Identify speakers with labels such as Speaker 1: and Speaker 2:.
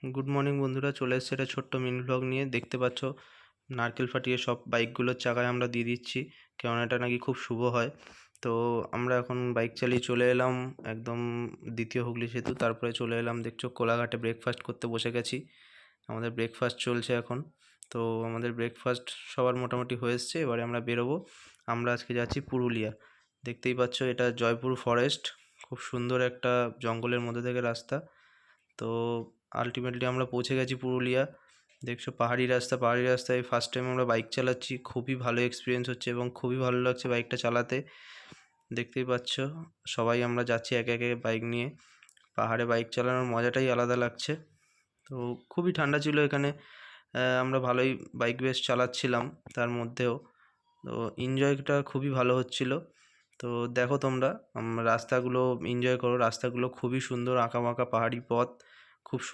Speaker 1: Good morning বন্ধুরা, চলে এসেছে একটা ছোট্ট মিনি ব্লগ নিয়ে। দেখতে পাচ্ছ নারকেল ফাটিয়ে সব বাইকগুলোর চাকায় আমরা দিয়ে দিচ্ছি, কেননা এটা নাকি খুব শুভ হয়। তো আমরা এখন বাইক চালিয়ে চলে এলাম একদম দ্বিতীয় হুগলি সেতু, তারপরে চলে এলাম দেখছো কোলাঘাটে ব্রেকফাস্ট করতে বসে গেছি। আমাদের ব্রেকফাস্ট চলছে এখন। তো আমাদের ব্রেকফাস্ট সবার মোটামুটি হয়ে এসছে, এবারে আমরা বেরোবো। আমরা আজকে যাচ্ছি পুরুলিয়া। দেখতেই পাচ্ছ এটা জয়পুর ফরেস্ট, খুব সুন্দর একটা জঙ্গলের মধ্যে থেকে রাস্তা। তো আলটিমেটলি আমরা পৌঁছে গেছি পুরুলিয়া। দেখছো পাহাড়ি রাস্তা, পাহাড়ি রাস্তায় ফার্স্ট টাইম আমরা বাইক চালাচ্ছি, খুবই ভালো এক্সপিরিয়েন্স হচ্ছে এবং খুবই ভালো লাগছে বাইকটা চালাতে। দেখতেই পাচ্ছ সবাই আমরা যাচ্ছি একে একে বাইক নিয়ে। পাহাড়ে বাইক চালানোর মজাটাই আলাদা লাগছে। তো খুবই ঠান্ডা ছিল এখানে, আমরা ভালোই বাইক বেশ চালাচ্ছিলাম তার মধ্যেও। তো এনজয়টা খুবই ভালো হচ্ছিল। তো দেখো তোমরা রাস্তাগুলো এনজয় করো, রাস্তাগুলো খুবই সুন্দর, আঁকাবাঁকা পাহাড়ি পথ, খুব সুন্দর।